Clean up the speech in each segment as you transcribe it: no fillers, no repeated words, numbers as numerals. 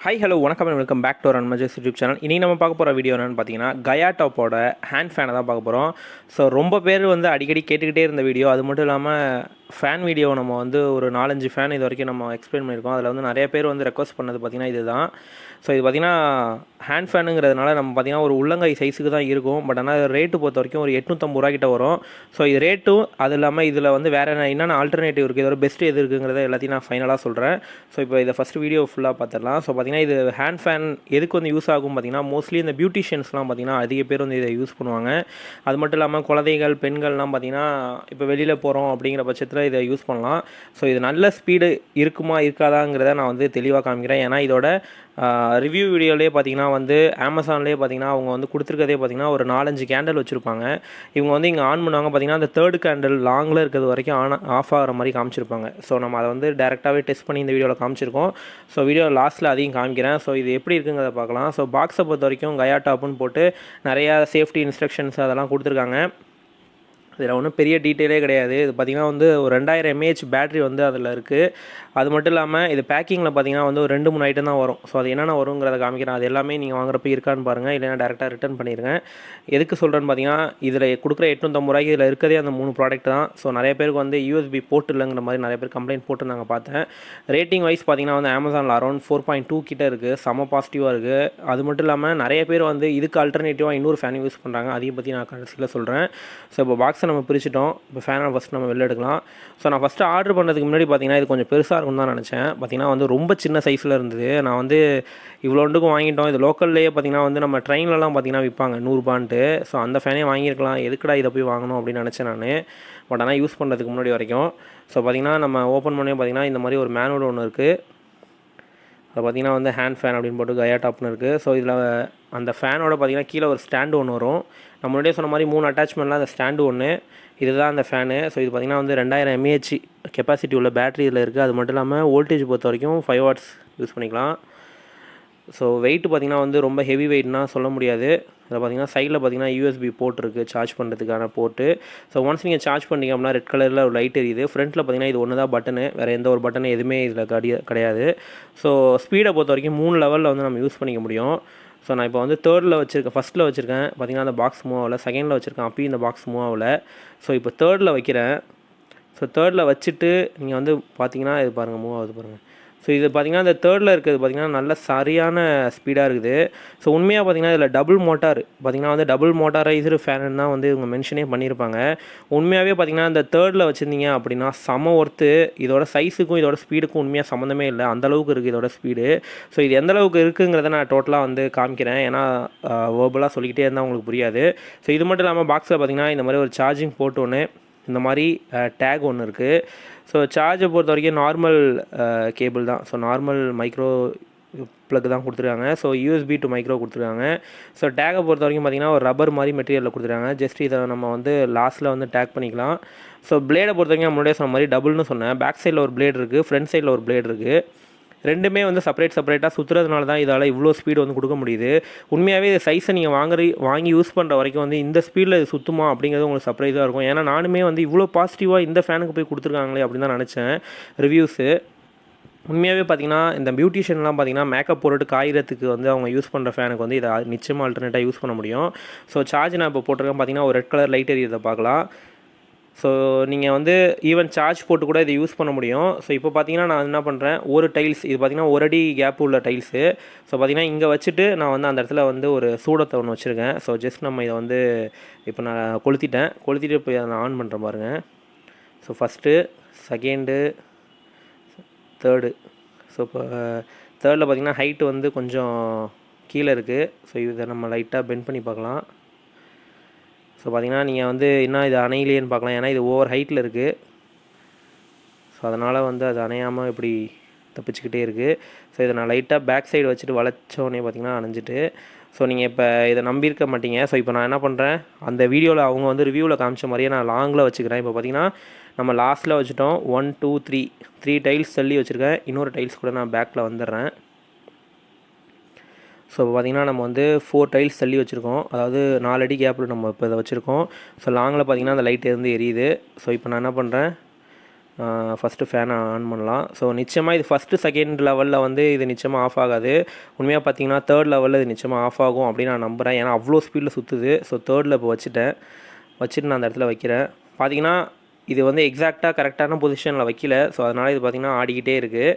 Hi hello வணக்கம் and welcome back to our அன்மஜஸ் YouTube channel. இன்றைக்கி நம்ம பார்க்க போகிற வீடியோ என்னென்னு பார்த்தீங்கன்னா கயாடாப்போட ஹேண்ட் ஃபேனை தான் பார்க்க போகிறோம். ஸோ ரொம்ப பேர் அடிக்கடி கேட்டுக்கிட்டே இருந்த வீடியோ. அது மட்டும் இல்லாமல் ஃபேன் வீடியோ நம்ம ஒரு 4-5 ஃபேன் இது வரைக்கும் நம்ம எக்ஸ்பிளைன் பண்ணியிருக்கோம். அதில் நிறைய பேர் ரெக்வஸ்ட் பண்ணது பார்த்திங்கன்னா இது தான். ஸோ இது பார்த்திங்கன்னா ஹேண்ட் ஃபேனுங்கிறதுனால நம்ம பார்த்திங்கன்னா ஒரு உள்ளங்கை சைஸுக்கு தான் இருக்கும். பட் ஆனால் ரேட்டு பொறுத்த வரைக்கும் ஒரு 850 ரூபா கிட்ட வரும். ஸோ இது ரேட்டும் அது இல்லாமல் இதில் வேறு என்னென்ன ஆல்டர்னேட்டிவ் இருக்குது, இதோட பெஸ்ட் எது இருக்குங்கிறத எல்லாத்தையும் நான் ஃபைனலாக சொல்கிறேன். ஸோ இப்போ இதை ஃபஸ்ட்டு வீடியோ ஃபுல்லாக பார்த்துடலாம். ஸோ பார்த்திங்கன்னா இது ஹேண்ட் ஃபேன் எதுக்கு யூஸ் ஆகும் பார்த்திங்கன்னா மோஸ்ட்லி இந்த பியூட்டிஷியன்ஸ்லாம் பார்த்திங்கன்னா அதிக பேர் இதை யூஸ் பண்ணுவாங்க. அது மட்டும் இல்லாமல் குழந்தைகள் பெண்கள்லாம் பார்த்திங்கன்னா இப்போ வெளியில் போகிறோம் அப்படிங்கிற பட்சத்தில் இதை யூஸ் பண்ணலாம். ஸோ இது நல்ல ஸ்பீடு இருக்குமா இருக்காதாங்கிறத நான் தெளிவாக காமிக்கிறேன். ஏன்னா இதோட ரிவ்யூ வீடியோலேயே பார்த்திங்கன்னா அமேசான்லேயே பார்த்திங்கன்னா அவங்க கொடுத்துருக்கதே பார்த்திங்கன்னா ஒரு 4-5 கேண்டில் வச்சுருப்பாங்க. இவங்க இங்கே ஆன் பண்ணுவாங்க பார்த்திங்கன்னா அந்த தேர்ட் கேண்டில் லாங்கில் இருக்கிறது வரைக்கும் ஆஃப் ஆகிற மாதிரி காமிச்சிருப்பாங்க. ஸோ நம்ம அதை டேரெக்டாகவே டெஸ்ட் பண்ணி இந்த வீடியோவில் காமிச்சிருக்கோம். ஸோ வீடியோ லாஸ்ட்டில் அதையும் காமிக்கிறேன். ஸோ இது எப்படி இருக்குங்கிறத பார்க்கலாம். ஸோ பாக்ஸை பொறுத்த வரைக்கும் கயாடாப்னு போட்டு நிறையா சேஃப்டி இன்ஸ்ட்ரக்ஷன்ஸ் அதெல்லாம் கொடுத்துருக்காங்க. இதில் ஒன்றும் பெரிய டீட்டெயிலே கிடையாது. இது பார்த்திங்கன்னா ஒரு 2000 mAh பேட்ரி அதில் இருக்குது. அது மட்டும் இல்லாமல் இது பேக்கிங்கில் பார்த்திங்கன்னா ஒரு 2-3 ஐட்டம் தான் வரும். ஸோ அது என்னென்ன வருங்கிறத காமிக்கிறேன். அது எல்லாமே நீங்கள் வாங்குறப்ப இருக்கான்னு பாருங்கள், இல்லைனா டேரெக்டாக ரிட்டர்ன் பண்ணிடுங்க. எதுக்கு சொல்கிறேன்னு பார்த்தீங்கன்னா இதில் கொடுக்குற 850 ரூபாய்க்கு இதில் இருக்கிறதே அந்த 3 ப்ராடக்ட் தான். ஸோ நிறைய பேருக்கு யூஎஸ்பி போர்ட் இல்லைங்கிற மாதிரி நிறைய பேர் கம்ப்ளைண்ட் போட்டு நாங்கள் பார்த்தேன். ரேட்டிங் வைஸ் பார்த்திங்கன்னா அமேசானில் அரௌண்ட் 4.2 கிட்ட இருக்குது. செம பாசிட்டிவாக இருக்குது. அது மட்டும் இல்லாமல் நிறைய பேர் இதுக்கு ஆல்டர்னேட்டிவாக இன்னொரு ஃபேன் யூஸ் பண்ணுறாங்க. அதையும் பற்றி நான் கடைசியில் சொல்கிறேன். ஸோ இப்போ பாக்ஸை நம்ம பிரிச்சுட்டோம். இப்போ ஃபேனை ஃபஸ்ட் நம்ம வெளில எடுக்கலாம். ஸோ நான் ஃபஸ்ட்டு ஆர்டர் பண்ணுறதுக்கு முன்னாடி பார்த்திங்கன்னா இது கொஞ்சம் பெருசாக இருக்கும்னு தான் நினச்சேன். பார்த்திங்கன்னா ரொம்ப சின்ன சைஸில் இருந்தது. நான் இவ்வளோண்டுக்கும் வாங்கிட்டோம். இது லோக்கல்லேயே பார்த்திங்கன்னா நம்ம ட்ரெயின்லலாம் பார்த்திங்கன்னா விற்பாங்க 100 ரூபான்ட்டு. ஸோ அந்த ஃபேனே வாங்கியிருக்கலாம், எதுக்குடா இதை போய் வாங்கணும் அப்படின்னு நினச்சேன் நான். பட் ஆனால் யூஸ் பண்ணுறதுக்கு முன்னாடி வரைக்கும் ஸோ பார்த்திங்கன்னா நம்ம ஓப்பன் பண்ணி பார்த்திங்கன்னா இந்த மாதிரி ஒரு மேனுவல் ஒன்று இருக்குது. அது பார்த்திங்கன்னா ஹேண்ட் ஃபேன் அப்படின்னு போட்டு கயாடாப்னு இருக்குது. ஸோ இதில் அந்த ஃபேனோட பார்த்திங்கன்னா கீழே ஒரு ஸ்டாண்டு ஒன்று வரும். நம்ம முன்னாடியே சொன்ன மாதிரி 3 அட்டாச்மெண்ட்லாம் அந்த ஸ்டாண்டு ஒன்று, இதுதான் அந்த ஃபேனு. ஸோ இது பார்த்திங்கன்னா 2000 mAh கெப்பாசிட்டி உள்ள பேட்டரி இதில் இருக்குது. அது மட்டும் இல்லாமல் வோல்டேஜ் பொறுத்த வரைக்கும் 5 watts யூஸ் பண்ணிக்கலாம். ஸோ வெயிட் பார்த்திங்கன்னா ரொம்ப ஹெவி வெயிட்னா சொல்ல முடியாது. இதில் பார்த்திங்கன்னா சைடில் பார்த்திங்கன்னா யூஎஸ்பி போர்ட் இருக்குது, சார்ஜ் பண்ணுறதுக்கான போர்ட்டு. ஸோ ஒன்ஸ் நீங்கள் சார்ஜ் பண்ணிங்க அப்படின்னா ரெட் கலரில் ஒரு லைட் எரியுது. ஃப்ரண்ட்டில் பார்த்திங்கன்னா இது ஒன்று தான் பட்டனு, வேறு எந்த ஒரு பட்டனு எதுவுமே இதில் கிடையாது. ஸோ ஸ்பீடை பொறுத்த வரைக்கும் 3 லெவலில் நம்ம யூஸ் பண்ணிக்க முடியும். ஸோ நான் இப்போ தேர்டில் வச்சுருக்கேன், ஃபஸ்ட்டில் வச்சுருக்கேன். பார்த்திங்கன்னா அந்த பாக்ஸ் மூவ் ஆகலை. செகண்டில் வச்சுருக்கேன், அப்பயும் இந்த பாக்ஸ் மூவ் ஆகலை. ஸோ இப்போ தேர்டில் வைக்கிறேன். ஸோ தேர்டில் வச்சுட்டு நீங்கள் பார்த்திங்கன்னா இது பாருங்கள், மூவ் ஆகுது பாருங்கள். ஸோ இது பார்த்திங்கன்னா இந்த தேர்டில் இருக்கிறது பார்த்திங்கன்னா நல்ல சரியான ஸ்பீடாக இருக்குது. ஸோ உண்மையாக பார்த்திங்கன்னா இதில் டபுள் மோட்டார் பார்த்திங்கன்னா டபுள் மோட்டாரைஸ்டு ஃபேன் தான் இவங்க மென்ஷனே பண்ணியிருப்பாங்க. உண்மையாகவே பார்த்திங்கன்னா இந்த தேர்டில் வச்சுருந்தீங்க அப்படின்னா செம ஒர்த்து. இதோட சைஸுக்கும் இதோட ஸ்பீடுக்கும் உண்மையாக சம்மந்தமே இல்லை, அந்தளவுக்கு இருக்குது இதோட ஸ்பீடு. ஸோ இது எந்தளவுக்கு இருக்குங்கிறத நான் டோட்டலாக காமிக்கிறேன். ஏன்னா வேர்பலாக சொல்லிக்கிட்டே இருந்தால் உங்களுக்கு புரியாது. ஸோ இது மட்டும் இல்லாமல் பாக்ஸில் பார்த்திங்கன்னா இந்த மாதிரி ஒரு சார்ஜிங் போர்ட் ஒன்று, இந்த மாதிரி டேக் ஒன்று இருக்குது. ஸோ சார்ஜை பொறுத்த வரைக்கும் நார்மல் கேபிள் தான். ஸோ நார்மல் மைக்ரோ ப்ளக் தான் கொடுத்துருக்காங்க. ஸோ யூஎஸ்பி டு மைக்ரோ கொடுத்துருக்காங்க. ஸோ டேக்கை பொறுத்த வரைக்கும் பார்த்திங்கன்னா ஒரு ரப்பர் மாதிரி மெட்டீரியலில் கொடுத்துருக்காங்க. ஜஸ்ட் இதை நம்ம லாஸ்ட்டில் டேக் பண்ணிக்கலாம். ஸோ பிளேடை பொறுத்த வரைக்கும் முன்னாடியே சொன்ன மாதிரி டபுள்னு சொன்னேன். பேக் சைடில் ஒரு பிளேட் இருக்குது, ஃப்ரண்ட் சைடில் ஒரு பிளேட் இருக்குது. ரெண்டுமே செப்பரேட்டாக சுற்றுறதுனால தான் இதால் இவ்வளோ ஸ்பீடு கொடுக்க முடியுது. உண்மையாகவே இது சைஸை நீங்கள் வாங்கி யூஸ் பண்ணுற வரைக்கும் இந்த ஸ்பீடில் இது சுற்றுமா அப்படிங்கிறது உங்களுக்கு சர்ப்ரைஸாக இருக்கும். ஏன்னா நானுமே இவ்வளோ பாசிட்டிவாக இந்த ஃபேனுக்கு போய் கொடுத்துருக்காங்களே அப்படின்னு தான் நினச்சேன் ரிவ்யூஸு. உண்மையாகவே பார்த்திங்கன்னா இந்த பியூட்டிஷியன்லாம் பார்த்திங்கன்னா மேக்கப் போட்டு காயிறதுக்கு அவங்க யூஸ் பண்ணுற ஃபேனுக்கு இதை நிச்சயமாக ஆல்டர்னேட்டாக யூஸ் பண்ண முடியும். ஸோ சார்ஜ் நான் இப்போ போட்டிருக்கேன் பார்த்திங்கன்னா ஒரு ரெட் கலர் லைட் எரியதை பார்க்கலாம். ஸோ நீங்கள் ஈவன் சார்ஜ் போட்டு கூட இதை யூஸ் பண்ண முடியும். ஸோ இப்போ பார்த்தீங்கன்னா நான் என்ன பண்ணுறேன், ஒரு டைல்ஸ் இது பார்த்திங்கன்னா 1 அடி கேப் உள்ள டைல்ஸு. ஸோ பார்த்திங்கன்னா இங்கே வச்சுட்டு நான் அந்த இடத்துல ஒரு சூடத்தை ஒன்று வச்சுருக்கேன். ஸோ ஜஸ்ட் நம்ம இதை இப்போ நான் கொளுத்திட்டு போய் அதை நான் ஆன் பண்ணுறேன் பாருங்கள். So first, second, third. So இப்போ தேர்டில் பார்த்திங்கன்னா ஹைட்டு கொஞ்சம் கீழே இருக்குது. ஸோ இதை நம்ம லைட்டாக பெண்ட் பண்ணி பார்க்கலாம். ஸோ பார்த்திங்கன்னா நீங்கள் என்ன இது அணையிலேன்னு பார்க்கலாம். ஏன்னா இது ஓவர் ஹைட்டில் இருக்குது. ஸோ அதனால் அது அணையாமல் இப்படி தப்பிச்சுக்கிட்டே இருக்குது. ஸோ இதை நான் லைட்டாக பேக் சைடு வச்சுட்டு வளைச்சோடனே பார்த்திங்கன்னா அணைஞ்சிட்டு. ஸோ நீங்கள் இப்போ இதை நம்பியிருக்க மாட்டீங்க. ஸோ இப்போ நான் என்ன பண்ணுறேன், அந்த வீடியோவில் அவங்க ரிவ்யூவில் காமிச்ச மாதிரியே நான் லாங்கில் வச்சுக்கிறேன். இப்போ பார்த்திங்கன்னா நம்ம லாஸ்ட்டில் வச்சுட்டோம். 1 2 3 டைல்ஸ் தள்ளி வச்சுருக்கேன். இன்னொரு டைல்ஸ் கூட நான் பேக்கில் வந்துடுறேன். ஸோ பார்த்திங்கன்னா நம்ம 4 டைல்ஸ் தள்ளி வச்சுருக்கோம். அதாவது 4 அடி கேப்பில் நம்ம இப்போ இதை வச்சுருக்கோம். ஸோ லாங்கில் பார்த்திங்கன்னா அந்த லைட் எரியுது. ஸோ இப்போ நான் என்ன பண்ணுறேன், ஃபஸ்ட்டு ஃபேனை ஆன் பண்ணலாம். ஸோ நிச்சயமாக இது ஃபஸ்ட்டு செகண்ட் லெவலில் வந்து இது நிச்சயமாக ஆஃப் ஆகாது. உண்மையாக பார்த்தீங்கன்னா தேர்ட் லெவலில் இது நிச்சயமாக ஆஃப் ஆகும் அப்படின்னு நான் நம்புகிறேன். ஏன்னா அவ்வளோ ஸ்பீடில் சுற்றுது. ஸோ தேர்டில் இப்போ வச்சுட்டு நான் அந்த இடத்துல வைக்கிறேன். பார்த்தீங்கன்னா இது வந்து எக்ஸாக்டாக கரெக்டான பொசிஷனில் வைக்கல. ஸோ அதனால் இது பார்த்திங்கன்னா ஆடிக்கிட்டே இருக்குது.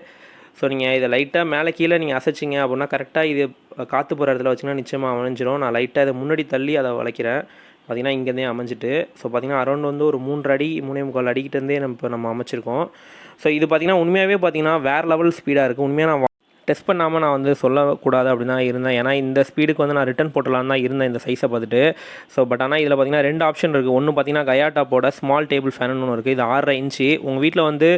ஸோ நீங்கள் இதை லைட்டாக மேலே கீழே நீங்கள் அசைச்சிங்க அப்படின்னா கரெக்டாக இது காற்று போகிற இடத்துல வச்சிங்கன்னா நிச்சயமாக அமைஞ்சிரும். நான் லைட்டாக இதை முன்னாடி தள்ளி அதை வளைக்கிறேன். பார்த்திங்கன்னா இங்கேருந்தே அமைஞ்சிட்டு. ஸோ பார்த்திங்கன்னா அரௌண்ட் வந்து ஒரு 3 அடி 3.25 அடிக்கிட்டேருந்தே நம்ம அமைச்சிருக்கோம். ஸோ இது பார்த்திங்கன்னா உண்மையாகவே பார்த்திங்கன்னா வேறு லெவல் ஸ்பீடாக இருக்குது. உண்மையாக நான் டெஸ்ட் பண்ணாமல் நான் வந்து சொல்லக்கூடாது அப்படின்னு தான் இருந்தேன். ஏன்னா இந்த ஸ்பீடுக்கு வந்து நான் ரிட்டன் போட்டலான்னு தான் இருந்தேன் இந்த சைஸை பார்த்துட்டு. ஸோ பட் ஆனால் இதில் பார்த்திங்கன்னா 2 ஆப்ஷன் இருக்குது. ஒன்று பார்த்திங்கன்னா கயாடாப்போட ஸ்மால் டேபிள் ஃபேன் ஒன்று இருக்குது. இது 6.5 இன்ச்சு. உங்கள் வீட்டில் வந்து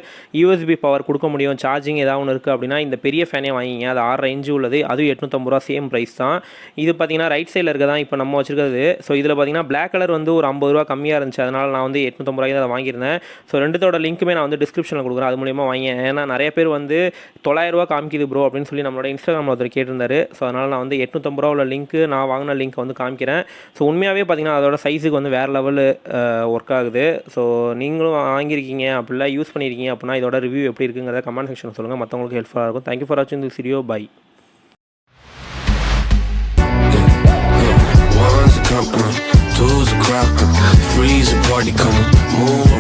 யூஎஸ்பி பவர் கொடுக்க முடியும், சார்ஜிங் ஏதாவது ஒன்று இருக்குது அப்படின்னா இந்த பெரிய ஃபேனே வாங்கிங்க. அது 6.5 இன்ச்சு உள்ளது. அதுவும் 850 ரூபா, சேம் ப்ரைஸ் தான். இது பார்த்திங்கன்னா ரைட் சைடில் இருக்க தான் இப்போ நம்ம வச்சுருக்கிறது. ஸோ இதில் பார்த்திங்கன்னா பிளாக் கலர் வந்து ஒரு 50 ரூபா கம்மியாக இருந்துச்சு. அதனால் நான் வந்து 850 ரூபாய்க்கு தான் வாங்கியிருந்தேன். ஸோ ரெண்டுத்தோட லிங்க்குமே நான் வந்து டிஸ்கிரிப்ஷனில் கொடுக்குறேன். அது மூலியமாக வாங்கி. ஏன்னா நிறைய பேர் வந்து 900 ரூபா காமிக்குது ப்ரோ அப்படின்னு சொல்லி நம்மளோட இன்ஸ்டாகிராமில் ஒருத்தர் கேட்டிருந்தாரு. ஸோ அதனால் நான் வந்து 850 ரூபா உள்ள லிங்க்கு, நான் வாங்கின லிங்க்கை வந்து காமிக்கிறேன். ஸோ உண்மையாகவே பார்த்தீங்கன்னா அதோட சைஸுக்கு வந்து வேறு லெவலு ஒர்க் ஆகுது. ஸோ நீங்களும் வாங்கியிருக்கீங்க அப்படிலாம் யூஸ் பண்ணியிருக்கீங்க அப்படின்னா இதோட ரிவ்யூ எப்படி இருக்குங்கிறத கமெண்ட் செக்ஷனில் சொல்லுங்கள். மற்றவங்களுக்கு ஹெல்ப்ஃபுல்லாக இருக்கும். தேங்க்யூ ஃபார் வாட்சிங் this video. Bye. Two's a crowd, three's a party, come move